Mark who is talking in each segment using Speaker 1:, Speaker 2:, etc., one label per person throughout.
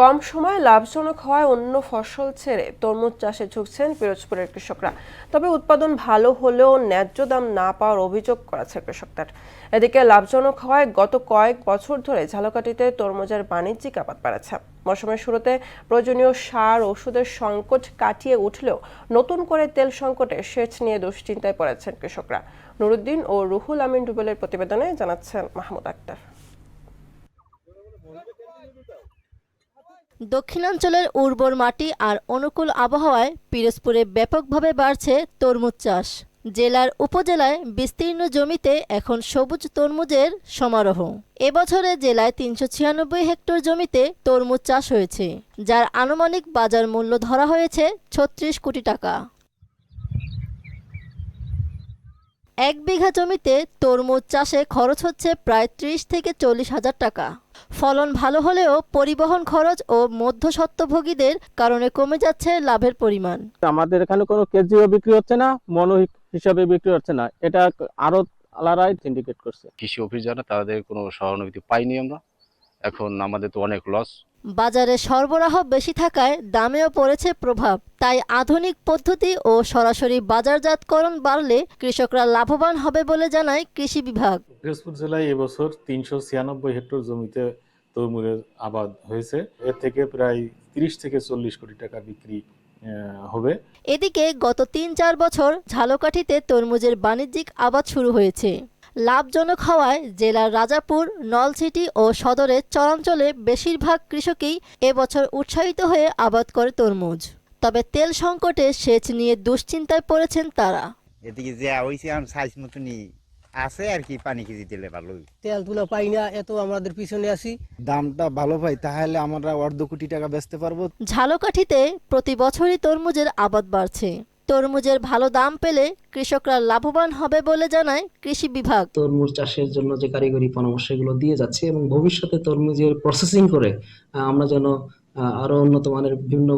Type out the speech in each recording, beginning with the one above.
Speaker 1: কম সময়ে লাভজনক হওয়ায় অন্য ফসল ছেড়ে তরমুজ চাষে ঝুঁকছেন পিরোজপুরের কৃষকরা। তবে উৎপাদন ভালো হলেও ন্যায্য দাম না পাওয়ার অভিযোগ করেছে কৃষকদের। এদিকে লাভজনক হওয়ায় গত কয়েক বছর ধরে ঝালকাঠিতে তরমুজের বাণিজ্যিক আবাদ বাড়াচ্ছে। মৌসুমের শুরুতে প্রয়োজনীয় সার ওষুধের সংকট কাটিয়ে উঠলেও নতুন করে তেল সংকটে সেচ নিয়ে দুশ্চিন্তায় পড়েছেন কৃষকরা। নুরুদ্দিন ও রুহুল আমিন রুবেলের প্রতিবেদনে জানাচ্ছেন মাহমুদ আক্তার।
Speaker 2: দক্ষিণাঞ্চলের উর্বর মাটি আর অনুকূল আবহাওয়ায় পিরোজপুরে ব্যাপকভাবে বাড়ছে তরমুজ চাষ। জেলার উপজেলায় বিস্তীর্ণ জমিতে এখন সবুজ তরমুজের সমারোহ। এবছরে জেলায় ৩৯৬ হেক্টর জমিতে তরমুজ চাষ হয়েছে, যার আনুমানিক বাজার মূল্য ধরা হয়েছে ৩৬ কোটি টাকা। ১ বিঘা জমিতে তরমুজ চাষে খরচ হচ্ছে প্রায় ৩০ থেকে ৪০ হাজার টাকা। ফলন ভালো হলেও পরিবহন খরচ ও মধ্যস্বত্বভোগীদের কারণে কমে যাচ্ছে লাভের পরিমাণ।
Speaker 3: আমাদের এখানে কোনো কেজিও বিক্রি হচ্ছে না, মন হিসাবে বিক্রি হচ্ছে না। এটা আরো আলাদাই সিন্ডিকেট করছে।
Speaker 4: কৃষি অফিস জানা তাদের কোনো সহানুভূতি পাইনি আমরা। এখন আমাদের তো অনেক লস।
Speaker 2: বাজারে সরবরাহ বেশি থাকায় দামেও পড়েছে প্রভাব। তাই আধুনিক পদ্ধতি ও সরাসরি বাজারজাতকরণ বাড়লে কৃষকরা লাভবান হবে বলে জানায় কৃষি বিভাগ।
Speaker 5: পিরোজপুর জেলায় এবছর ৩৯৬ হেক্টর জমিতে তরমুজের আবাদ হয়েছে। এর থেকে প্রায় ৩০ থেকে ৪০ কোটি টাকা বিক্রি হবে।
Speaker 2: এদিকে গত ৩-৪ বছর ঝালকাঠিতে তরমুজের বাণিজ্যিক আবাদ শুরু হয়েছে। লাভজনক হওয়ায় জেলার রাজাপুর, নলছিটি ও সদরের চরাঞ্চলে বেশিরভাগ কৃষকই এবছর উৎসাহিত হয়ে আবাদ করে তরমুজ। তবে তেল সংকটে সেচ নিয়ে দুশ্চিন্তায় পড়েছেন তারা।
Speaker 6: এদিকে যে হইছে আমরা সাইজ মতনই আছে আর কি, পানি কেজি দিলে ভালোই।
Speaker 7: তেল তুলা পাই না, এত আমাদের পিছনে আছি।
Speaker 8: দামটা ভালো পাই তাহলে আমরা ১.৫ কোটি টাকা বেচতে পারবো।
Speaker 2: ঝালকাঠিতে প্রতি বছরই তরমুজের আবাদ বাড়ছে। তরমুজের ভালো দাম পেলে কৃষকরা লাভবান হবে বলে জানায় কৃষি বিভাগ।
Speaker 9: তরমুজ চাষের জন্য যে কারিগরি পরামর্শগুলো দিয়ে যাচ্ছে এবং ভবিষ্যতে তরমুজের প্রসেসিং করে আমরা যেন আরো উন্নত মানের বিভিন্ন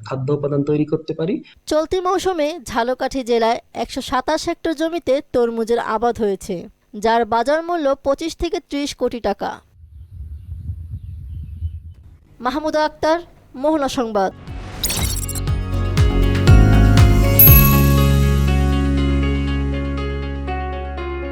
Speaker 9: খাদ্য উপাদান তৈরি করতে পারি।
Speaker 2: চলতি মৌসুমে ঝালকাঠি জেলায় ১২৭ হেক্টর জমিতে তরমুজের আবাদ হয়েছে, যার বাজার মূল্য ২৫ থেকে ৩০ কোটি টাকা। মাহমুদা আক্তার, মোহনা সংবাদ।